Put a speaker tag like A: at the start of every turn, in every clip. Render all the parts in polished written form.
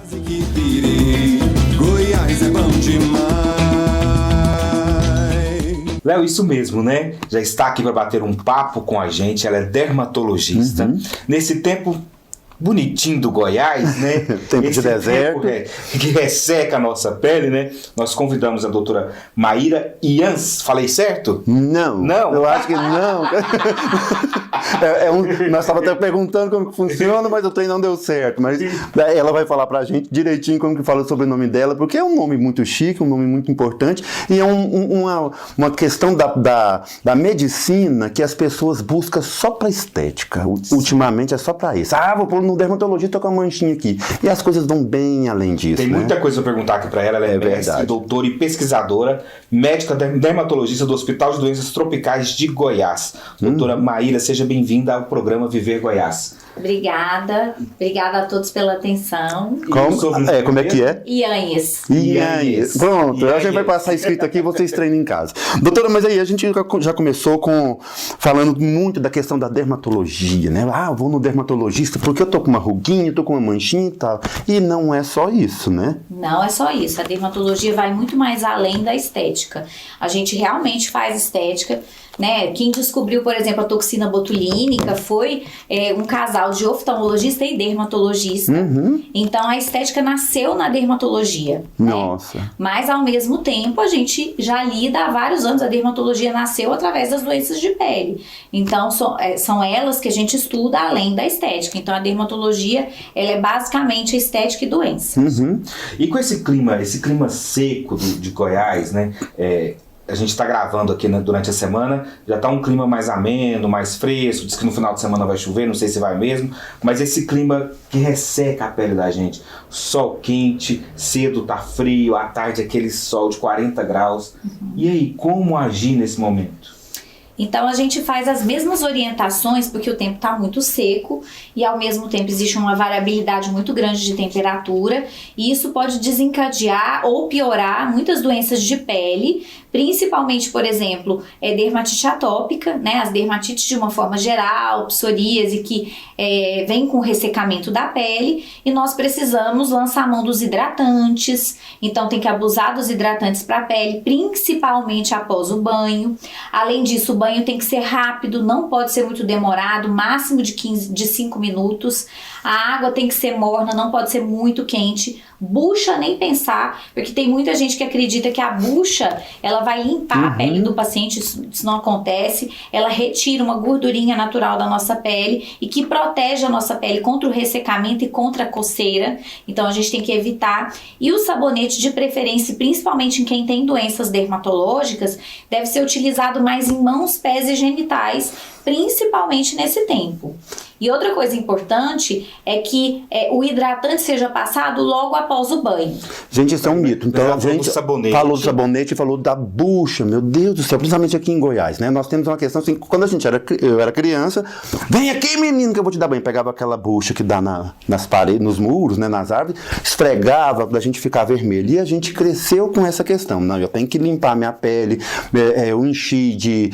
A: Que pirei, Goiás é bom demais.
B: Léo, isso mesmo, né? Já está aqui para bater um papo com a gente. Ela é dermatologista. Nesse tempo bonitinho do Goiás, né?
C: Tempo de deserto.
B: Que resseca a nossa pele, né? Nós convidamos a doutora Maíra Ians. Falei certo?
C: Não.
B: Não?
C: Eu acho que não. Nós estávamos até perguntando como que funciona, mas o trem não deu certo. Mas ela vai falar pra gente direitinho como que fala o sobrenome dela, porque é um nome muito chique, um nome muito importante, e é uma questão da medicina que as pessoas buscam só pra estética. Ultimamente é só pra isso. Vou pôr no dermatologista com a manchinha aqui. E as coisas vão bem além disso.
B: Tem muita coisa pra perguntar aqui pra ela. Ela é mestre, doutora e pesquisadora, médica dermatologista do Hospital de Doenças Tropicais de Goiás. Doutora Maíra, seja bem-vinda ao programa Viver Goiás.
D: Obrigada a todos pela atenção.
C: Como é que é?
D: Ianhes.
C: Pronto, a gente vai passar escrito aqui e vocês treinam em casa. Doutora, mas aí a gente já começou falando muito da questão da dermatologia, né? Eu vou no dermatologista porque eu tô com uma ruguinha, tô com uma manchinha e tal. E não é só isso, né?
D: Não é só isso. A dermatologia vai muito mais além da estética. A gente realmente faz estética, né? Quem descobriu, por exemplo, a toxina botulínica foi um casal de oftalmologista e dermatologista. Então, a estética nasceu na dermatologia.
C: Nossa.
D: Né? Mas, ao mesmo tempo, a gente já lida há vários anos. A dermatologia nasceu através das doenças de pele. Então, são elas que a gente estuda além da estética. Então, a dermatologia, ela é basicamente estética e doença.
B: E com esse clima seco de Goiás, né? A gente está gravando aqui durante a semana, já está um clima mais ameno, mais fresco, diz que no final de semana vai chover, não sei se vai mesmo, mas esse clima que resseca a pele da gente, sol quente, cedo tá frio, à tarde aquele sol de 40 graus, e aí, como agir nesse momento?
D: Então, a gente faz as mesmas orientações, porque o tempo está muito seco e, ao mesmo tempo, existe uma variabilidade muito grande de temperatura e isso pode desencadear ou piorar muitas doenças de pele, principalmente, por exemplo, dermatite atópica, né? As dermatites de uma forma geral, psoríase, que vem com ressecamento da pele, e nós precisamos lançar a mão dos hidratantes. Então, tem que abusar dos hidratantes para a pele, principalmente após o banho. Além disso, o banho tem que ser rápido, não pode ser muito demorado, máximo de 5 minutos. A água tem que ser morna, não pode ser muito quente. Bucha nem pensar, porque tem muita gente que acredita que a bucha ela vai limpar a pele do paciente. Isso não acontece. Ela retira uma gordurinha natural da nossa pele e que protege a nossa pele contra o ressecamento e contra a coceira. Então a gente tem que evitar. E o sabonete, de preferência, principalmente em quem tem doenças dermatológicas, deve ser utilizado mais em mãos, pés e genitais, principalmente nesse tempo. E outra coisa importante é que o hidratante seja passado logo após o banho.
C: Gente, isso é um mito. Então, a gente falou do sabonete e falou da bucha. Meu Deus do céu, principalmente aqui em Goiás, né? Nós temos uma questão assim, quando eu era criança, vem aqui, menino, que eu vou te dar banho. Pegava aquela bucha que dá nas paredes, nos muros, né, nas árvores, esfregava pra gente ficar vermelho. E a gente cresceu com essa questão. Não, eu tenho que limpar minha pele, eu enchi de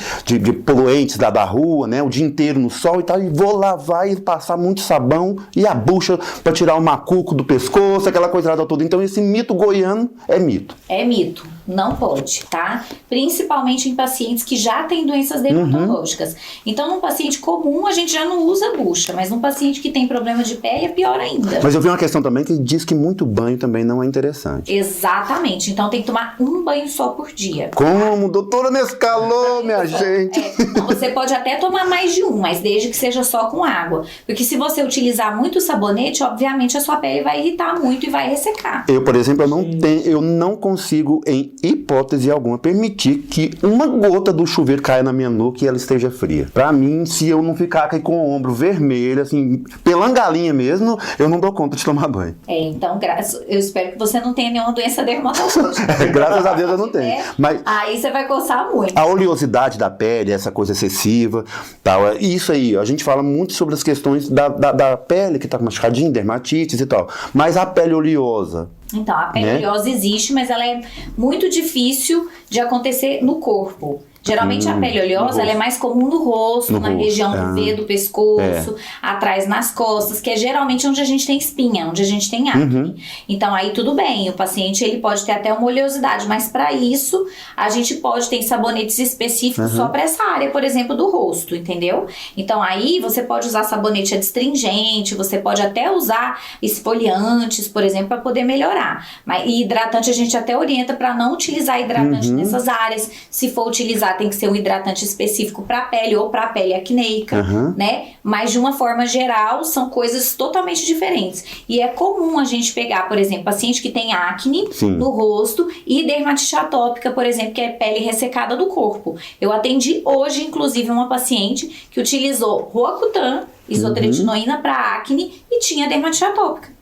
C: poluentes da rua, né? O dia inteiro no sol e tal, e vou lavar e passar muito sabão e a bucha para tirar o macuco do pescoço, aquela coisa toda. Então esse mito goiano é mito.
D: É mito, não pode, tá? Principalmente em pacientes que já têm doenças dermatológicas. Então num paciente comum a gente já não usa bucha, mas num paciente que tem problema de pele é pior ainda.
C: Mas eu vi uma questão também que diz que muito banho também não é interessante.
D: Exatamente, então tem que tomar um banho só por dia.
C: Como? Doutora nesse calor, minha gente!
D: Você pode até tomar mais de um, mas desde que seja só com água. Porque se você utilizar muito sabonete, obviamente a sua pele vai irritar muito e vai ressecar.
C: Eu, por exemplo, eu não consigo, em hipótese alguma, permitir que uma gota do chuveiro caia na minha nuca e ela esteja fria. Pra mim, se eu não ficar aqui com o ombro vermelho, assim, pelangalinha mesmo, eu não dou conta de tomar banho.
D: Então, eu espero que você não tenha nenhuma doença dermatológica.
C: Graças a Deus eu não tenho. Mas
D: aí você vai coçar muito.
C: A oleosidade da pele, essa coisa excessiva, tal, isso aí, a gente fala muito sobre as questões da pele que está machucadinha, dermatites e tal. Mas a pele oleosa,
D: Então, a pele oleosa existe, mas ela é muito difícil de acontecer no corpo. Geralmente a pele oleosa ela é mais comum no rosto, na região do V, do pescoço, atrás nas costas, que é geralmente onde a gente tem espinha, onde a gente tem acne. Então aí tudo bem, o paciente ele pode ter até uma oleosidade, mas para isso a gente pode ter sabonetes específicos só para essa área, por exemplo, do rosto, entendeu? Então aí você pode usar sabonete adstringente, você pode até usar esfoliantes, por exemplo, para poder melhorar. E hidratante a gente até orienta para não utilizar hidratante nessas áreas. Se for utilizar, tem que ser um hidratante específico para a pele ou para a pele acneica, né? Mas de uma forma geral, são coisas totalmente diferentes. E é comum a gente pegar, por exemplo, paciente que tem acne no rosto e dermatite atópica, por exemplo, que é pele ressecada do corpo. Eu atendi hoje, inclusive, uma paciente que utilizou Roacutan, isotretinoína para acne e tinha dermatite atópica.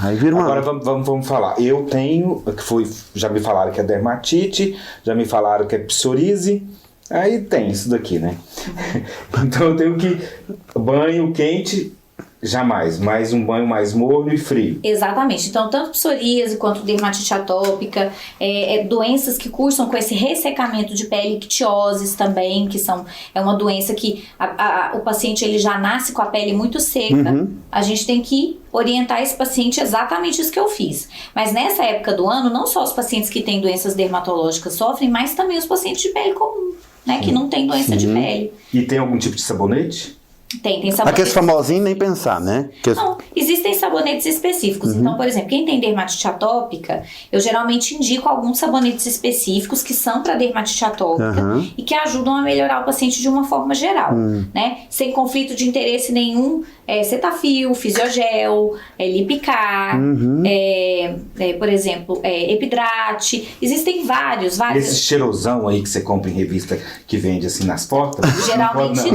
C: Aí vira uma...
B: Agora vamos falar. Eu tenho, já me falaram que é dermatite, já me falaram que é psoríase, aí tem isso daqui, né? Então eu tenho que banho quente, jamais, mas um banho mais morno e frio.
D: Exatamente. Então, tanto psoríase quanto dermatite atópica, doenças que cursam com esse ressecamento de pele, ictioses também, que é uma doença que o paciente ele já nasce com a pele muito seca. A gente tem que orientar esse paciente exatamente isso que eu fiz. Mas nessa época do ano, não só os pacientes que têm doenças dermatológicas sofrem, mas também os pacientes de pele comum, né, que não tem doença de pele.
B: E tem algum tipo de sabonete?
D: Tem sabonetes.
C: Aqueles famosinhos nem pensar, né?
D: Não, existem sabonetes específicos. Então, por exemplo, quem tem dermatite atópica, eu geralmente indico alguns sabonetes específicos que são para dermatite atópica e que ajudam a melhorar o paciente de uma forma geral, né? Sem conflito de interesse nenhum, Cetaphil, Fisiogel, Lipicar, por exemplo, Epidrate. Existem vários.
B: Esse cheirosão aí que você compra em revista que vende assim nas portas?
D: Geralmente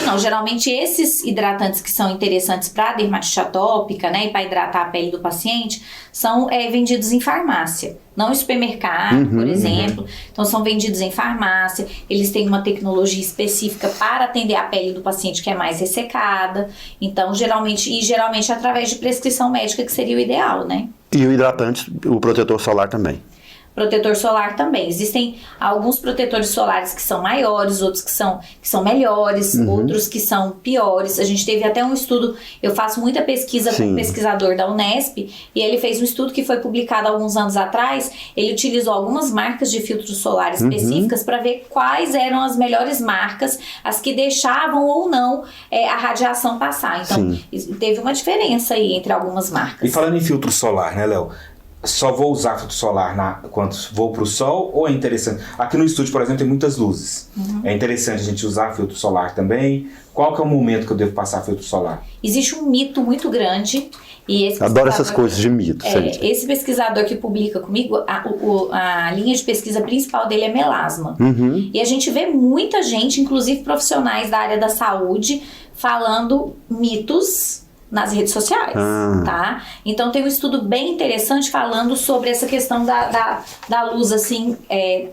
D: não. Geralmente esses hidratantes que são interessantes para dermatite atópica, né, e para hidratar a pele do paciente, são vendidos em farmácia. Não em supermercado, por exemplo. Então, são vendidos em farmácia. Eles têm uma tecnologia específica para atender a pele do paciente que é mais ressecada. Então, geralmente através de prescrição médica, que seria o ideal, né?
C: E o hidratante, o protetor solar também.
D: Protetor solar também. Existem alguns protetores solares que são maiores, outros que são melhores, outros que são piores. A gente teve até um estudo, eu faço muita pesquisa com um pesquisador da Unesp, e ele fez um estudo que foi publicado há alguns anos atrás. Ele utilizou algumas marcas de filtros solares específicas para ver quais eram as melhores marcas, as que deixavam ou não a radiação passar. Então, teve uma diferença aí entre algumas marcas.
B: E falando em filtro solar, né, Léo? Só vou usar filtro solar quando vou pro sol, ou é interessante? Aqui no estúdio, por exemplo, tem muitas luzes. É interessante a gente usar filtro solar também. Qual que é o momento que eu devo passar filtro solar?
D: Existe um mito muito grande. E
C: adoro essas coisas de mito.
D: Esse pesquisador que publica comigo, a linha de pesquisa principal dele é melasma. E a gente vê muita gente, inclusive profissionais da área da saúde, falando mitos nas redes sociais, tá? Então tem um estudo bem interessante falando sobre essa questão da luz assim,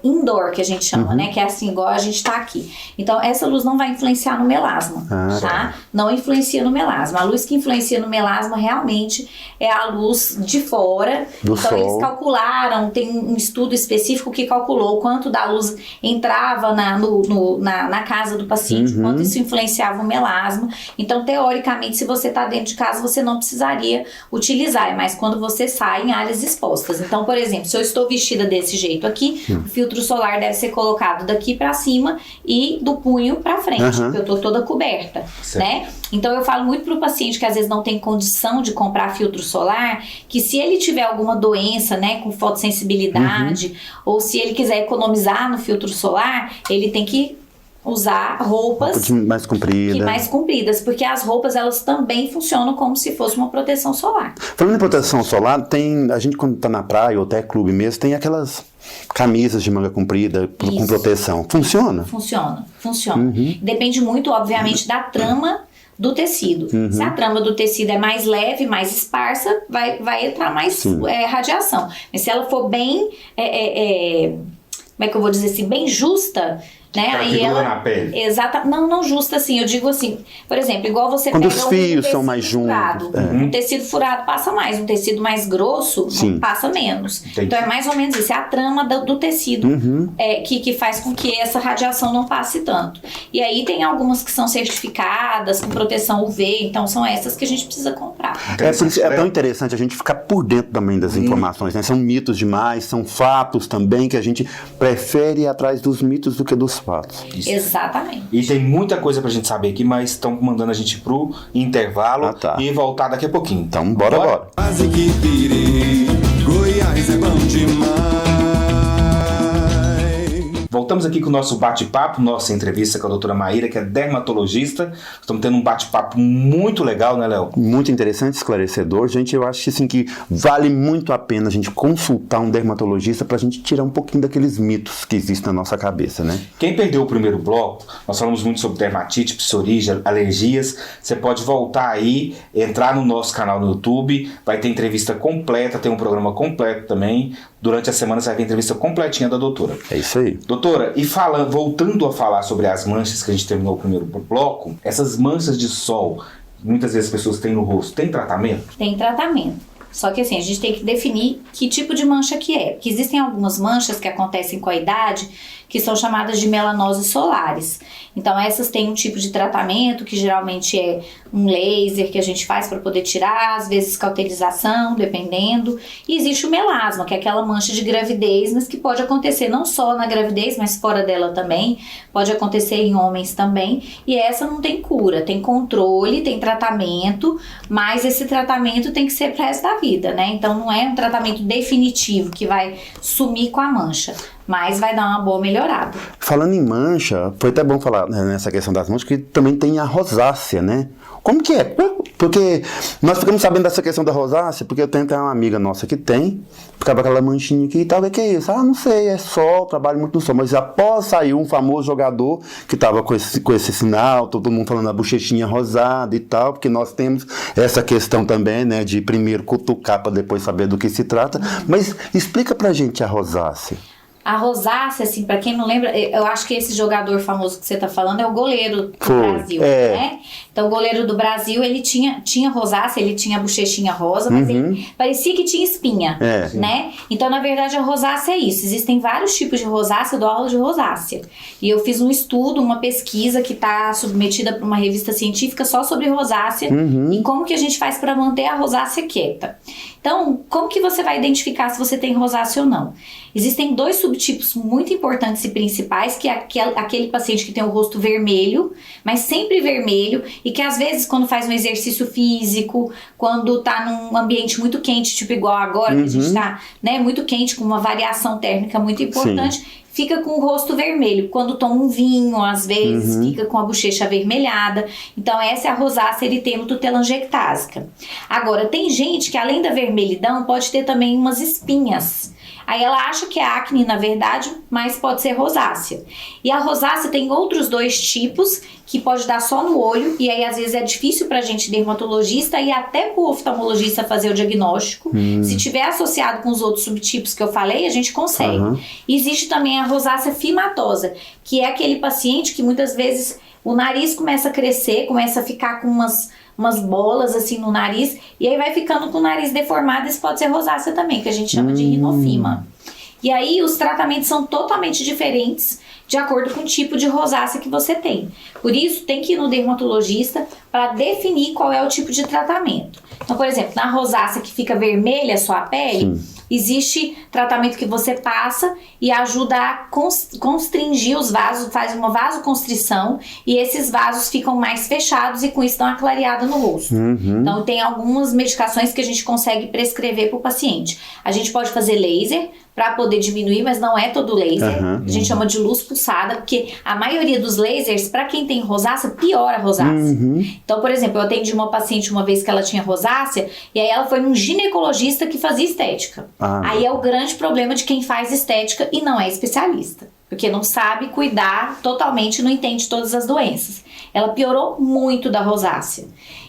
D: indoor, que a gente chama, né? Que é assim, igual a gente tá aqui. Então essa luz não vai influenciar no melasma, tá? Não influencia no melasma. A luz que influencia no melasma realmente é a luz de fora.
C: Do
D: então
C: sol.
D: Eles calcularam, tem um estudo específico que calculou quanto da luz entrava na casa do paciente, quanto isso influenciava o melasma. Então, teoricamente, se você tá dentro de casa, você não precisaria utilizar, mas quando você sai em áreas expostas. Então, por exemplo, se eu estou vestida desse jeito aqui, o filtro solar deve ser colocado daqui para cima e do punho para frente, porque eu tô toda coberta, né? Então, eu falo muito pro paciente que às vezes não tem condição de comprar filtro solar, que se ele tiver alguma doença, né, com fotossensibilidade, ou se ele quiser economizar no filtro solar, ele tem que usar roupas
C: mais
D: compridas, porque as roupas elas também funcionam como se fosse uma proteção solar.
C: Falando em proteção solar, a gente quando tá na praia ou até clube mesmo, tem aquelas camisas de manga comprida com proteção. Funciona?
D: Funciona. Depende muito, obviamente, da trama do tecido. Se a trama do tecido é mais leve, mais esparsa, vai entrar mais radiação. Mas se ela for bem, como é que eu vou dizer assim, bem justa, né?
B: Aquela que dura na pele.
D: Exata, não justa assim, eu digo assim, por exemplo, igual você
C: quando
D: pega
C: os fios são mais juntos.
D: Um tecido furado passa mais, um tecido mais grosso passa menos.
B: Entendi.
D: Então é mais ou menos isso, é a trama do tecido que faz com que essa radiação não passe tanto. E aí tem algumas que são certificadas com proteção UV, então são essas que a gente precisa comprar.
C: É tão interessante a gente ficar por dentro também das informações, né? São mitos demais, são fatos também, que a gente prefere ir atrás dos mitos do que dos fatos.
B: Isso.
D: Exatamente.
B: E tem muita coisa pra gente saber aqui, mas estão mandando a gente pro intervalo e voltar daqui a pouquinho.
C: Então, bora.
A: Quase que pirei, Goiás é bom demais.
B: Voltamos aqui com o nosso bate-papo, nossa entrevista com a doutora Maíra, que é dermatologista. Estamos tendo um bate-papo muito legal, né, Léo?
C: Muito interessante, esclarecedor. Gente, eu acho assim, que vale muito a pena a gente consultar um dermatologista pra gente tirar um pouquinho daqueles mitos que existem na nossa cabeça, né?
B: Quem perdeu o primeiro bloco, nós falamos muito sobre dermatite, psoríase, alergias. Você pode voltar aí, entrar no nosso canal no YouTube, vai ter entrevista completa, tem um programa completo também. Durante a semana você vai ver a entrevista completinha da doutora.
C: É isso aí.
B: Doutora, e voltando a falar sobre as manchas que a gente terminou o primeiro bloco, essas manchas de sol, muitas vezes as pessoas têm no rosto, tem tratamento?
D: Tem tratamento. Só que assim, a gente tem que definir que tipo de mancha que é. Porque existem algumas manchas que acontecem com a idade que são chamadas de melanoses solares. Então essas têm um tipo de tratamento que geralmente é um laser que a gente faz para poder tirar, às vezes cauterização, dependendo. E existe o melasma, que é aquela mancha de gravidez, mas que pode acontecer não só na gravidez, mas fora dela também. Pode acontecer em homens também. E essa não tem cura, tem controle, tem tratamento, mas esse tratamento tem que ser pro resto da vida, né? Então não é um tratamento definitivo que vai sumir com a mancha, mas vai dar uma boa melhorada.
C: Falando em mancha, foi até bom falar, né, nessa questão das manchas, que também tem a rosácea, né? Como que é? Porque nós ficamos sabendo dessa questão da rosácea, porque eu tenho até uma amiga nossa que tem, ficava aquela manchinha aqui e tal, o que é isso? Ah, não sei, é sol, trabalho muito no sol. Mas após sair um famoso jogador que estava com esse sinal, todo mundo falando a bochechinha rosada e tal, porque nós temos essa questão também, né, de primeiro cutucar para depois saber do que se trata. Mas explica pra gente a rosácea.
D: A rosácea, assim, pra quem não lembra, eu acho que esse jogador famoso que você tá falando é o goleiro do Brasil, né? Então, o goleiro do Brasil, ele tinha rosácea, ele tinha a bochechinha rosa, mas ele parecia que tinha espinha, né? Então, na verdade, a rosácea é isso. Existem vários tipos de rosácea, eu dou aula de rosácea. E eu fiz um estudo, uma pesquisa que tá submetida para uma revista científica só sobre rosácea e como que a gente faz para manter a rosácea quieta. Então, como que você vai identificar se você tem rosácea ou não? Existem dois subtipos muito importantes e principais, que é aquele paciente que tem o rosto vermelho, mas sempre vermelho, e que às vezes quando faz um exercício físico, quando tá num ambiente muito quente, tipo igual agora, que a gente tá, né, muito quente, com uma variação térmica muito importante, fica com o rosto vermelho. Quando toma um vinho, às vezes, fica com a bochecha avermelhada. Então, essa é a rosácea eritema-telangiectásica. Agora, tem gente que, além da vermelhidão, pode ter também umas espinhas. Aí ela acha que é acne, na verdade, mas pode ser rosácea. E a rosácea tem outros dois tipos, que pode dar só no olho, e aí às vezes é difícil pra gente dermatologista e até pro oftalmologista fazer o diagnóstico. Se tiver associado com os outros subtipos que eu falei, a gente consegue. E existe também a rosácea fimatosa, que é aquele paciente que muitas vezes o nariz começa a crescer, começa a ficar com umas bolas assim no nariz, e aí vai ficando com o nariz deformado. Isso pode ser rosácea também, que a gente chama de rinofima. E aí os tratamentos são totalmente diferentes de acordo com o tipo de rosácea que você tem. Por isso, tem que ir no dermatologista para definir qual é o tipo de tratamento. Então, por exemplo, na rosácea que fica vermelha a sua pele, existe tratamento que você passa e ajuda a constringir os vasos, faz uma vasoconstrição, e esses vasos ficam mais fechados e com isso dão uma clareada no rosto. Então, tem algumas medicações que a gente consegue prescrever para o paciente. A gente pode fazer laser para poder diminuir, mas não é todo laser. A gente chama de luz pulsada, porque a maioria dos lasers, para quem tem rosácea, piora a rosácea. Então, por exemplo, eu atendi uma paciente uma vez que ela tinha rosácea, e aí ela foi num ginecologista que fazia estética. Aí é o grande problema de quem faz estética e não é especialista, porque não sabe cuidar totalmente, não entende todas as doenças. ela piorou muito da rosácea.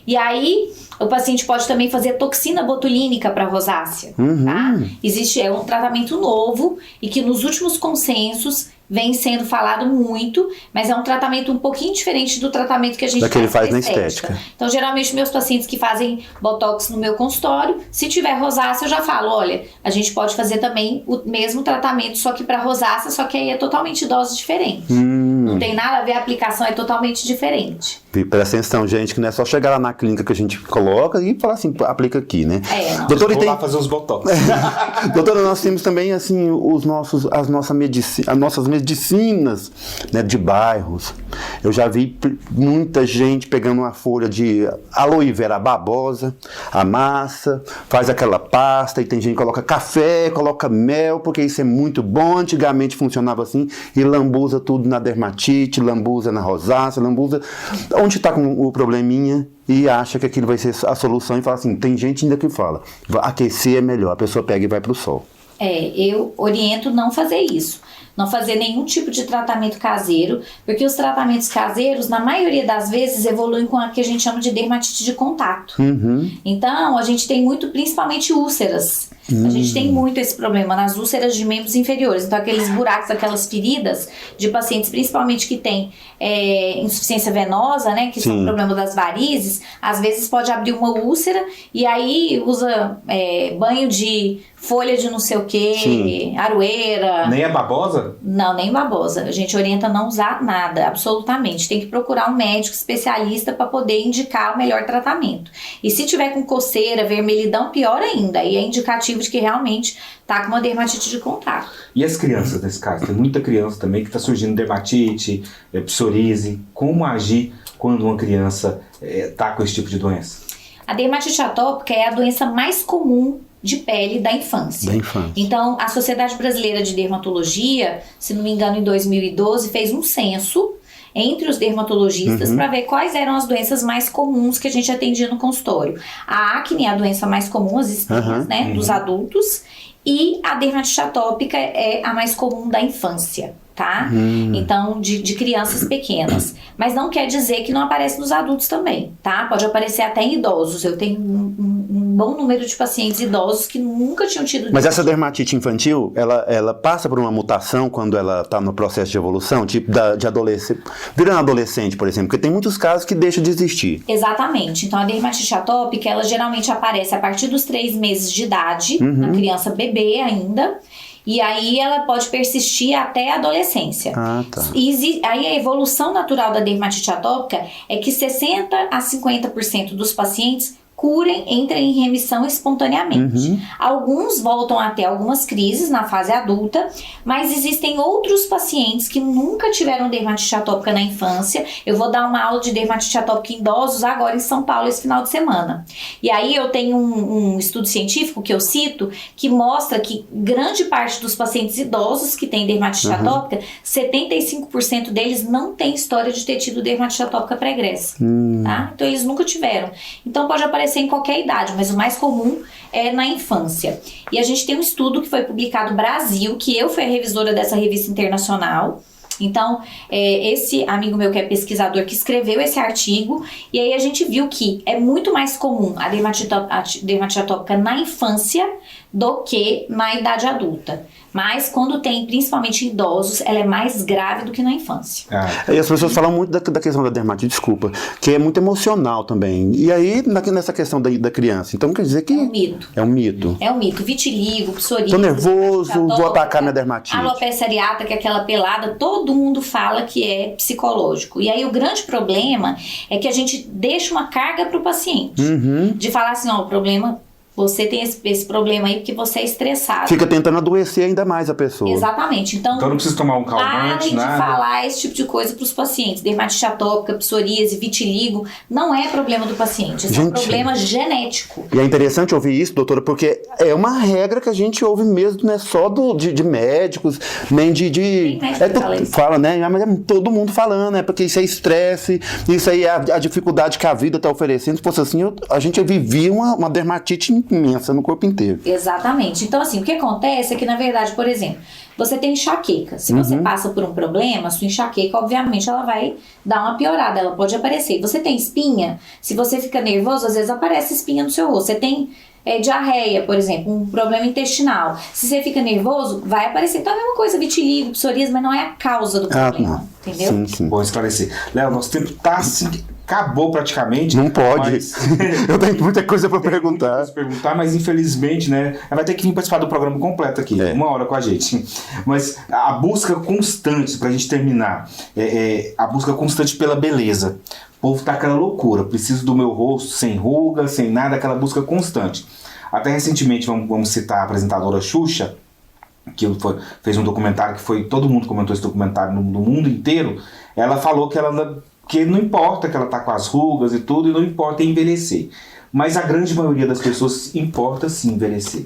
D: E aí, o paciente pode também fazer toxina botulínica para rosácea, tá? É um tratamento novo e que nos últimos consensos vem sendo falado muito, mas é um tratamento um pouquinho diferente do tratamento que a gente
C: faz na estética.
D: Então, geralmente, meus pacientes que fazem botox no meu consultório, se tiver rosácea, eu já falo, olha, a gente pode fazer também o mesmo tratamento, só que para rosácea, só que aí é totalmente dose diferente. Não tem nada a ver, a aplicação é totalmente diferente.
C: Presta atenção, gente, que não é só chegar lá na clínica que a gente coloca e falar assim, aplica aqui, né?
D: Não.
C: Doutora,
B: vou lá fazer os botox.
C: Doutora, nós temos também, assim, as nossas medicinas, né, de bairros. Eu já vi muita gente pegando uma folha de aloe vera babosa, amassa, faz aquela pasta, e tem gente que coloca café, coloca mel, porque isso é muito bom. Antigamente funcionava assim, e lambuza tudo na dermatite, lambuza na rosácea, lambuza onde está com o probleminha, e acha que aquilo vai ser a solução, e fala assim, tem gente ainda que fala, aquecer é melhor, a pessoa pega e vai pro sol.
D: Eu oriento não fazer isso. Não fazer nenhum tipo de tratamento caseiro, porque os tratamentos caseiros, na maioria das vezes, evoluem com a que a gente chama de dermatite de contato. Então, a gente tem muito, principalmente úlceras. A gente tem muito esse problema nas úlceras de membros inferiores. Então, aqueles buracos, aquelas feridas de pacientes, principalmente que têm insuficiência venosa, né, que são o problema das varizes, às vezes pode abrir uma úlcera e aí usa banho de folha de não sei o que, aroeira.
B: Nem é babosa?
D: Não, nem babosa. A gente orienta a não usar nada, absolutamente. Tem que procurar um médico especialista para poder indicar o melhor tratamento. E se tiver com coceira, vermelhidão, pior ainda. Aí é indicativo de que realmente tá com uma dermatite de contato.
B: E as crianças nesse caso? Tem muita criança também que está surgindo dermatite, psoríase. Como agir quando uma criança tá com esse tipo de doença? A
D: dermatite atópica é a doença mais comum de pele da infância. Então, a Sociedade Brasileira de Dermatologia, se não me engano, em 2012, fez um censo entre os dermatologistas para ver quais eram as doenças mais comuns que a gente atendia no consultório. A acne é a doença mais comum, as espinhas, né, dos adultos, e a dermatite atópica é a mais comum da infância, tá? Então, de crianças pequenas. Mas não quer dizer que não aparece nos adultos também, tá? Pode aparecer até em idosos. Eu tenho um bom número de pacientes idosos que nunca tinham tido...
C: Mas essa dermatite infantil, ela passa por uma mutação quando ela está no processo de evolução? Tipo, de adolescente... Virando adolescente, por exemplo, porque tem muitos casos que deixam de existir.
D: Exatamente. Então, a dermatite atópica, ela geralmente aparece a partir dos 3 meses de idade, na criança bebê ainda. E aí ela pode persistir até a adolescência. E aí a evolução natural da dermatite atópica é que 60% a 50% dos pacientes entrem em remissão espontaneamente. Alguns voltam até algumas crises na fase adulta, mas existem outros pacientes que nunca tiveram dermatite atópica na infância. Eu vou dar uma aula de dermatite atópica em idosos agora em São Paulo esse final de semana. E aí eu tenho um estudo científico que eu cito, que mostra que grande parte dos pacientes idosos que têm dermatite atópica, 75% deles não tem história de ter tido dermatite atópica pregressa. Tá? Então eles nunca tiveram. Então pode aparecer em qualquer idade, mas o mais comum é na infância. E a gente tem um estudo que foi publicado no Brasil, que eu fui a revisora dessa revista internacional. Então, esse amigo meu que é pesquisador que escreveu esse artigo, e aí a gente viu que é muito mais comum a dermatite atópica na infância do que na idade adulta. Mas quando tem, principalmente idosos, ela é mais grave do que na infância.
C: E as pessoas falam muito da questão da dermatite, desculpa, que é muito emocional também. E aí, nessa questão da criança, então quer dizer que...
D: É um mito.
C: É um mito.
D: É um mito. Vitiligo, psoríase...
C: Tô nervoso, vou atacar minha dermatite.
D: Alopecia areata, que é aquela pelada, todo mundo fala que é psicológico. E aí o grande problema é que a gente deixa uma carga pro paciente. De falar assim, ó, o problema... Você tem esse problema aí porque você é estressado.
C: Fica tentando adoecer ainda mais a pessoa.
D: Exatamente. Então
B: não precisa tomar um calmante,
D: parem de falar esse tipo de coisa para os pacientes. Dermatite atópica, psoríase, vitiligo, não é problema do paciente. Isso é um problema genético.
C: E é interessante ouvir isso, doutora, porque é uma regra que a gente ouve mesmo, não é só de médicos, nem de fala, né? Mas é todo mundo falando, né? Porque isso é estresse, isso aí é a dificuldade que a vida está oferecendo. Se fosse assim, a gente vivia uma dermatite imensa no corpo inteiro.
D: Exatamente. Então, assim, o que acontece é que, na verdade, por exemplo, você tem enxaqueca. Se você passa por um problema, sua enxaqueca, obviamente, ela vai dar uma piorada, ela pode aparecer. Você tem espinha, se você fica nervoso, às vezes aparece espinha no seu rosto. Você tem diarreia, por exemplo, um problema intestinal. Se você fica nervoso, vai aparecer. Então é a mesma coisa, vitiligo, psoríase, mas não é a causa do problema, entendeu?
C: Sim, sim.
B: Bom esclarecer. Léo, nosso tempo tá assim, acabou praticamente.
C: Não pode.
B: Mas...
C: Eu tenho muita coisa para perguntar.
B: Mas infelizmente, né, vai ter que vir participar do programa completo aqui, 1 hora com a gente. Mas a busca constante, pra gente terminar, a busca constante pela beleza. O povo tá aquela loucura, preciso do meu rosto sem ruga, sem nada, aquela busca constante. Até recentemente, vamos citar a apresentadora Xuxa, que fez um documentário todo mundo comentou esse documentário no mundo inteiro. Ela falou que não importa que ela tá com as rugas e tudo, e não importa envelhecer. Mas a grande maioria das pessoas importa sim envelhecer.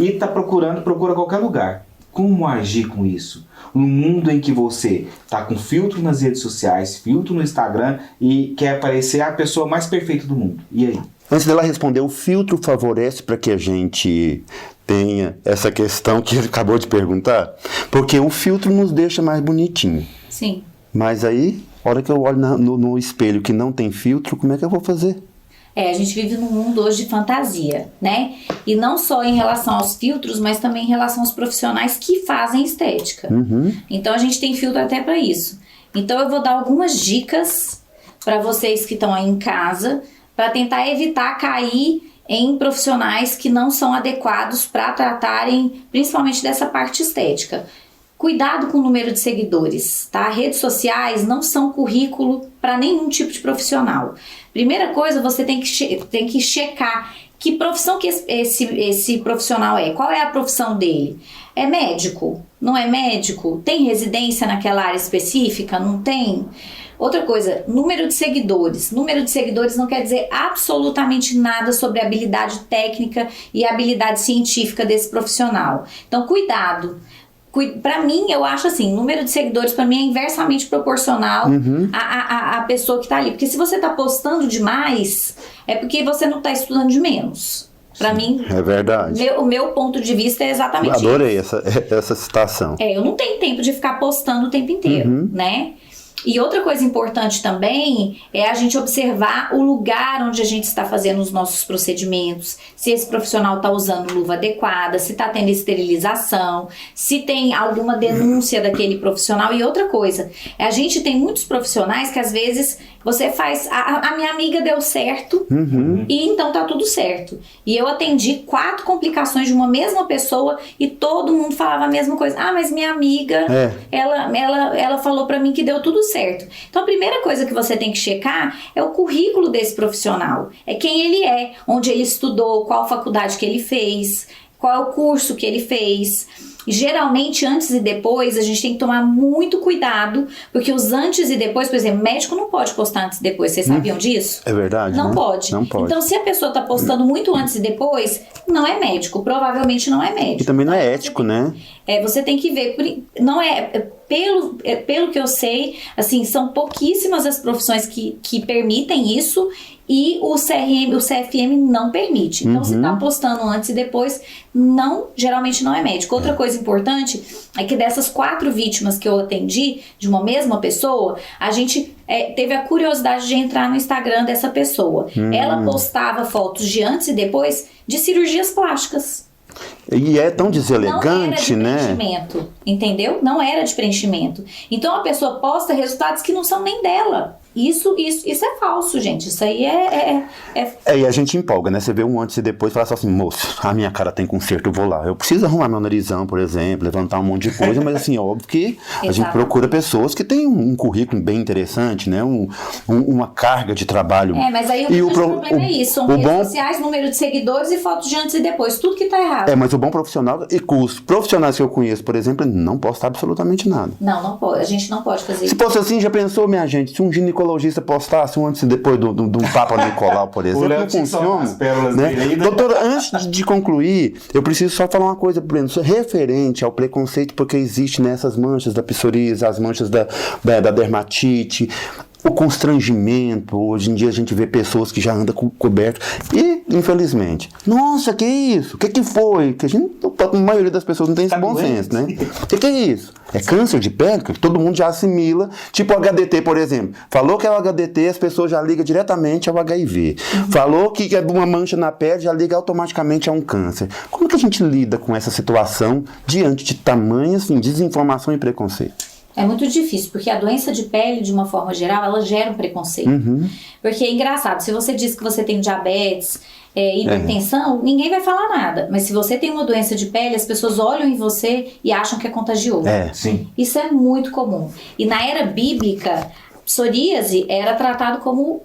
B: E procura qualquer lugar. Como agir com isso? No mundo em que você tá com filtro nas redes sociais, filtro no Instagram e quer parecer a pessoa mais perfeita do mundo. E aí?
C: Antes dela responder, o filtro favorece para que a gente tenha essa questão que ele acabou de perguntar? Porque o filtro nos deixa mais bonitinho.
D: Sim.
C: Mas aí, a hora que eu olho no espelho que não tem filtro, como é que eu vou fazer?
D: A gente vive num mundo hoje de fantasia, né? E não só em relação aos filtros, mas também em relação aos profissionais que fazem estética. Então a gente tem filtro até para isso. Então eu vou dar algumas dicas para vocês que estão aí em casa, para tentar evitar cair em profissionais que não são adequados para tratarem principalmente dessa parte estética. Cuidado com o número de seguidores, tá? Redes sociais não são currículo para nenhum tipo de profissional. Primeira coisa, você tem que checar que profissão que esse profissional é. Qual é a profissão dele? É médico? Não é médico? Tem residência naquela área específica? Não tem? Outra coisa, número de seguidores. Número de seguidores não quer dizer absolutamente nada sobre a habilidade técnica e a habilidade científica desse profissional. Então, cuidado. Pra mim, eu acho assim, número de seguidores pra mim é inversamente proporcional à pessoa que tá ali. Porque se você tá postando demais, é porque você não tá estudando de menos. Pra mim,
C: é verdade.
D: O meu ponto de vista é exatamente isso.
C: Adorei essa citação.
D: Eu não tenho tempo de ficar postando o tempo inteiro, né? E outra coisa importante também é a gente observar o lugar onde a gente está fazendo os nossos procedimentos, se esse profissional está usando luva adequada, se está tendo esterilização, se tem alguma denúncia daquele profissional. E outra coisa, a gente tem muitos profissionais que às vezes você faz, a minha amiga deu certo e então tá tudo certo. E eu atendi 4 complicações de uma mesma pessoa e todo mundo falava a mesma coisa. Ah, mas minha amiga, ela falou pra mim que deu tudo certo. Então a primeira coisa que você tem que checar é o currículo desse profissional. É quem ele é, onde ele estudou, qual faculdade que ele fez, qual é o curso que ele fez. Geralmente, antes e depois, a gente tem que tomar muito cuidado, porque os antes e depois, por exemplo, médico não pode postar antes e depois. Vocês sabiam disso?
C: É verdade.
D: Não
C: né?
D: pode.
C: Não pode.
D: Então, se a pessoa está postando muito antes e depois, não é médico. Provavelmente não é médico.
C: E também não é ético, né?
D: Você tem que ver. Não é... Pelo que eu sei, assim, são pouquíssimas as profissões que permitem isso. E o CFM não permite. Então, se tá postando antes e depois, geralmente não é médico. Outra coisa importante é que dessas 4 vítimas que eu atendi, de uma mesma pessoa, a gente teve a curiosidade de entrar no Instagram dessa pessoa. Ela postava fotos de antes e depois de cirurgias plásticas.
C: E é tão deselegante,
D: não era de
C: né?
D: preenchimento, entendeu? Não era de preenchimento. Então a pessoa posta resultados que não são nem dela. Isso é falso, gente. Isso aí
C: E a gente empolga, né? Você vê um antes e depois e fala assim, moço, a minha cara tem conserto, eu vou lá. Eu preciso arrumar meu narizão, por exemplo, levantar um monte de coisa, mas assim, óbvio que a gente procura pessoas que têm um currículo bem interessante, né? Uma carga de trabalho.
D: Mas aí o problema é isso. São redes sociais, número de seguidores e fotos de antes e depois. Tudo que tá errado.
C: Mas o bom profissional, e com os profissionais que eu conheço, por exemplo, não posta absolutamente nada.
D: Não pode. A gente não pode fazer isso.
C: Se fosse assim, já pensou, minha gente, se um ginecologista postasse um antes e depois do Papa Nicolau, por exemplo, não funciona. Né? Doutora, antes de concluir, eu preciso só falar uma coisa, Breno, referente ao preconceito porque existe nessas manchas da psoríase, as manchas da dermatite. o constrangimento. Hoje em dia a gente vê pessoas que já andam coberto e, infelizmente, nossa, que isso? O que foi? Que a maioria das pessoas não tem esse bom senso, né? O que é isso? É câncer de pele, que todo mundo já assimila. Tipo o HDT, por exemplo. Falou que é o HDT, as pessoas já ligam diretamente ao HIV. Falou que é uma mancha na pele, já liga automaticamente a um câncer. Como que a gente lida com essa situação diante de tamanha assim, desinformação e preconceito?
D: É muito difícil, porque a doença de pele, de uma forma geral, ela gera um preconceito. Porque é engraçado, se você diz que você tem diabetes, hipertensão, ninguém vai falar nada. Mas se você tem uma doença de pele, as pessoas olham em você e acham que é contagioso.
B: Sim.
D: Isso é muito comum. E na era bíblica, psoríase era tratado como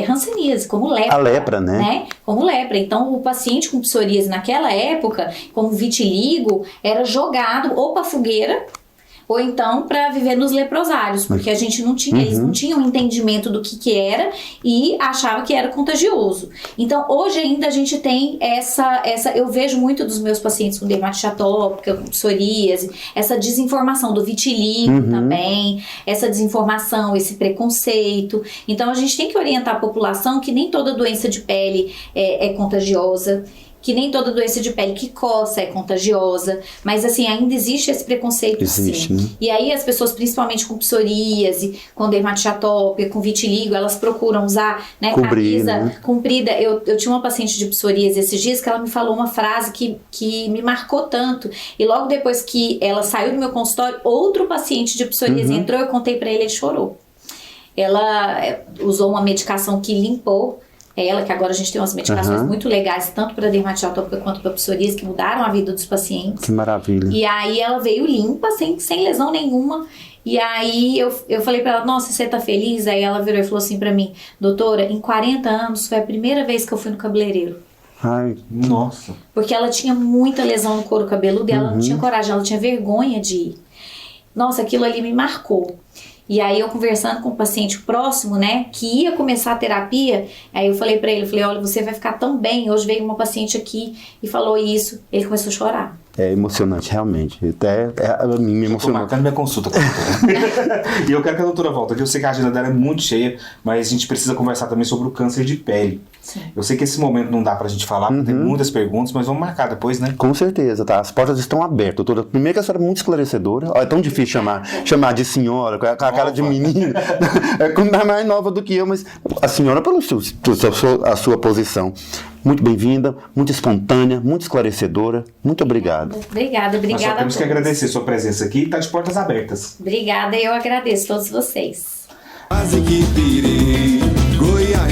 D: hanseníase, como lepra.
C: A lepra, né?
D: Como lepra. Então, o paciente com psoríase naquela época, como vitiligo, era jogado ou para fogueira, ou então para viver nos leprosários, porque a gente não tinha, eles não tinham entendimento do que era e achava que era contagioso. Então, hoje ainda a gente tem essa eu vejo muito dos meus pacientes com dermatite atópica, com psoríase, essa desinformação do vitiligo também, essa desinformação, esse preconceito. Então, a gente tem que orientar a população que nem toda doença de pele é contagiosa, que nem toda doença de pele que coça é contagiosa, mas assim, ainda existe esse preconceito, sim. Né? E aí as pessoas, principalmente com psoríase, com dermatite atópica, com vitiligo, elas procuram usar, né, camisa comprida. Eu tinha uma paciente de psoríase esses dias que ela me falou uma frase que me marcou tanto, e logo depois que ela saiu do meu consultório, outro paciente de psoríase entrou, eu contei pra ele chorou. Ela usou uma medicação que limpou ela, que agora a gente tem umas medicações muito legais, tanto para dermatite atópica quanto para psoríase, que mudaram a vida dos pacientes.
C: Que maravilha.
D: E aí ela veio limpa, sem lesão nenhuma. E aí eu falei para ela, nossa, você tá feliz? Aí ela virou e falou assim para mim, doutora, em 40 anos foi a primeira vez que eu fui no cabeleireiro.
C: Ai,
B: nossa.
D: Porque ela tinha muita lesão no couro cabeludo e ela não tinha coragem, ela tinha vergonha de ir. Nossa, aquilo ali me marcou. E aí eu conversando com um paciente próximo, né, que ia começar a terapia, aí eu falei pra ele, olha, você vai ficar tão bem. Hoje veio uma paciente aqui e falou isso, ele começou a chorar. É
C: emocionante, realmente. Até a mim me emocionou.
B: Eu tô marcando minha consulta com a doutora. E eu quero que a doutora volte aqui. Eu sei que a agenda dela é muito cheia, mas a gente precisa conversar também sobre o câncer de pele.
D: Sim.
B: Eu sei que esse momento não dá pra gente falar, porque tem muitas perguntas, mas vamos marcar depois, né?
C: Com certeza, tá? As portas estão abertas, doutora. Primeiro que a senhora é muito esclarecedora. É tão difícil chamar de senhora, com a cara de menina. É mais nova do que eu, mas a senhora, pela a sua posição. Muito bem-vinda, muito espontânea, muito esclarecedora. Muito obrigado.
D: Obrigada.
B: Nós só temos que agradecer sua presença aqui e tá de portas abertas.
D: Obrigada, eu agradeço a todos vocês.
A: Quase que pirei, Goiás